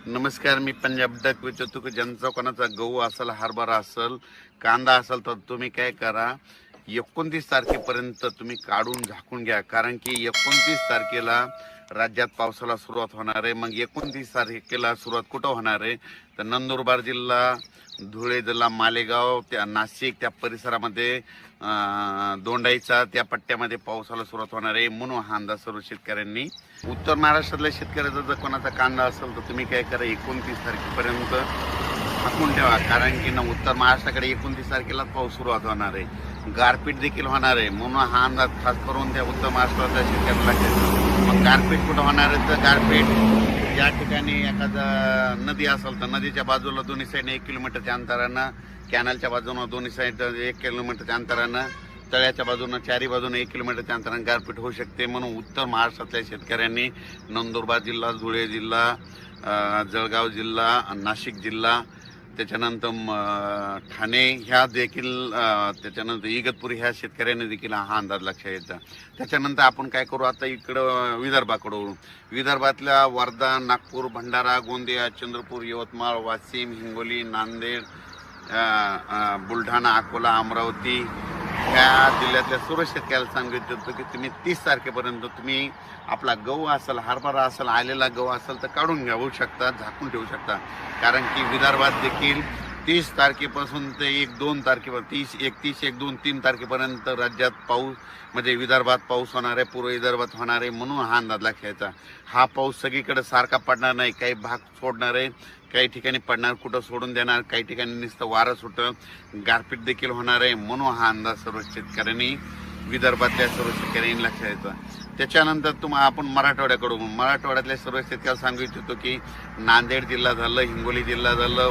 नमस्कार, मी पंजाब डक विचारतो की ज्यांचा कोणाचा गहू असेल, हरभरा असेल, कांदा असेल तर तुम्ही काय करा, 29 तारखेपर्यंत तुम्ही काढून झाकून घ्या. कारण की 29 तारखेला राज्यात पावसाला सुरुवात होणार आहे. मग 29 तारखेला सुरुवात कुठं होणार आहे तर नंदुरबार जिल्हा, धुळे जिल्हा, मालेगाव, त्या नाशिक त्या परिसरामध्ये दोंडाईचा त्या पट्ट्यामध्ये पावसाला सुरुवात होणार आहे. म्हणून हा अंदाज सर्व शेतकऱ्यांनी. उत्तर महाराष्ट्रातल्या शेतकऱ्याचा जर कोणाचा कांदा असेल तर तुम्ही काय करा, 29 तारखेपर्यंत झाकून ठेवा. कारण की ना उत्तर महाराष्ट्राकडे 29 तारखेला पाऊस सुरुवात होणार आहे, गारपीट देखील होणार आहे. म्हणून हा अंदाज खास करून त्या उत्तर महाराष्ट्रातल्या शेतकऱ्याला. मग गारपीट कुठं होणार आहे तर गारपीट या ठिकाणी एखादा नदी असेल तर नदीच्या बाजूला दोन्ही साईडने 1 किलोमीटरच्या अंतरानं, कॅनलच्या बाजूनं दोन्ही साईड 1 किलोमीटरच्या अंतरानं, तळ्याच्या बाजूनं चारी बाजूनं 1 किलोमीटरच्या अंतरानं गारपीट होऊ शकते. म्हणून उत्तर महाराष्ट्रातल्या शेतकऱ्यांनी नंदुरबार जिल्हा, धुळे जिल्हा, जळगाव जिल्हा, नाशिक जिल्हा, त्याच्यानंतर ठाणे ह्या देखील, त्याच्यानंतर इगतपुरी ह्या शेतकऱ्यांनी देखील हा अंदाज लक्षात यायचा. त्याच्यानंतर आपण काय करू, आता इकडं विदर्भाकडून, विदर्भातल्या वर्धा, नागपूर, भंडारा, गोंदिया, चंद्रपूर, यवतमाळ, वाशिम, हिंगोली, नांदेड, बुलढाणा, अकोला, अमरावती ह्या जिल्ह्यातल्या सर्व शेतकऱ्याला सांगितलं होतं की तुम्ही 30 तारखेपर्यंत तुम्ही आपला गहू असेल, हरभरा असेल, आलेला गहू असेल तर काढून घेऊ शकता, झाकून ठेवू शकता. कारण की विदर्भात देखील 30 तारखेपासून ते 1-2 तारखेपर्यंत, 31, 1, 2, 3 तारखेपर्यंत राज्यात पाऊस, म्हणजे विदर्भात पाऊस होणार आहे, पूर्व विदर्भात होणार आहे. म्हणून हा अंदाज लक्षात. हा पाऊस सगळीकडे सारखा पडणार नाही, काही भाग सोडणार आहे, काही ठिकाणी पडणार, कुठं सोडून देणार, काही ठिकाणी नुसतं वारं सुटं, गारपीट देखील होणार आहे. म्हणून हा अंदाज सर्व शेतकऱ्यांनी, विदर्भातल्या सर्व शेतकऱ्यांनी लक्षात यायचा. त्याच्यानंतर आपण मराठवाड्याकडून, मराठवाड्यातल्या सर्व शेतकऱ्याला सांगू इच्छितो की नांदेड जिल्हा झालं, हिंगोली जिल्हा झालं,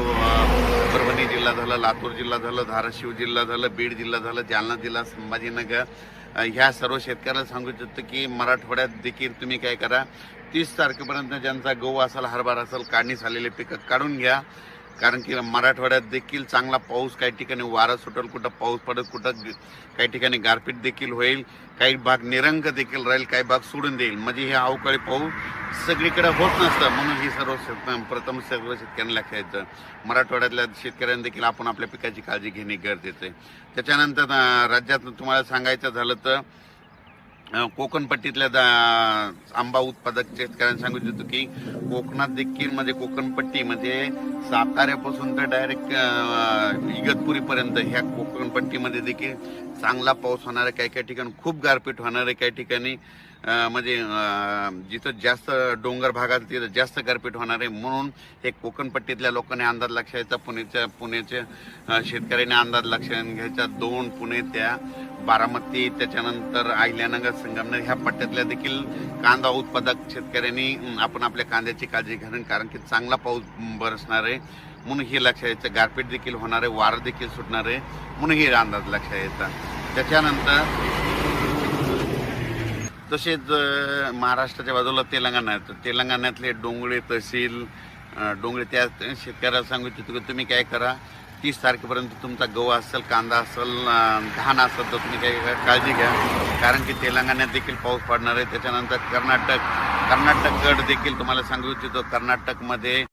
परभणी जिल्हा झालं, लातूर जिल्हा झालं, धाराशिव जिल्हा झालं, बीड जिल्हा झालं, जालना जिल्हा, संभाजीनगर ह्या सर्व शेतकऱ्याला सांगू इच्छितो की मराठवाड्यात देखील तुम्ही काय करा, 30 तारखेपर्यंत ज्यांचा गहू असेल, हरभरा असेल, काढणी झालेले पिकं काढून घ्या. कारण की मराठवाड्यात देखील चांगला पाऊस, काही ठिकाणी वारा सुटेल, कुठं पाऊस पडेल, कुठं काही ठिकाणी गारपीट देखील होईल, काही भाग निरंक देखील राहील, काही भाग सोडून देईल. म्हणजे हे अवकाळी पाऊस सगळीकडे होत नसतं. म्हणून ही सर्व प्रथम सर्व शेतकऱ्यांना लक्षात येतं. मराठवाड्यातल्या शेतकऱ्यांनी देखील आपण आपल्या पिकाची काळजी घेणे गरजेचं आहे. त्याच्यानंतर राज्यात तुम्हाला सांगायचं झालं तर कोकणपट्टीतल्या आंबा उत्पादक शेतकऱ्यांना सांगू इच्छितो की कोकणात देखील, म्हणजे कोकणपट्टी म्हणजे साताऱ्यापासून तर डायरेक्ट इगतपुरीपर्यंत ह्या कोकणपट्टीमध्ये देखील चांगला पाऊस होणार आहे. काही काही ठिकाणी खूप गारपीट होणार आहे, काही ठिकाणी म्हणजे जिथं जास्त डोंगर भागात तिथं जास्त गारपीट होणार आहे. म्हणून हे कोकणपट्टीतल्या लोकांनी अंदाज लक्षात घ्यायचा, पुण्याच्या शेतकऱ्यांनी अंदाज लक्षात घ्यायचा. दोन पुणे, त्या बारामती, त्याच्यानंतर अहिल्यानगर, संगमनेर ह्या पट्ट्यातल्या देखील कांदा उत्पादक शेतकऱ्यांनी आपण आपल्या कांद्याची काळजी घ्यावी. कारण की चांगला पाऊस बरसणार आहे, म्हणून हे लक्षात यायचं. गारपीट देखील होणार आहे, वारं देखील सुटणार आहे, म्हणून हे अंदाज लक्षात येतात. त्याच्यानंतर तसेच महाराष्ट्राच्या बाजूला तेलंगणा आहे, तर तेलंगणातले डोंगळे तहसील, डोंगळे त्या शेतकऱ्याला सांगू इच्छितो की तुम्ही काय करा, 30 तारखेपर्यंत तुमचा गहू असेल, कांदा असेल, धान असेल तर तुम्ही काय काळजी घ्या. कारण की तेलंगणात देखील पाऊस पडणार आहे. त्याच्यानंतर कर्नाटककडे देखील तुम्हाला सांगू इच्छितो, कर्नाटकमध्ये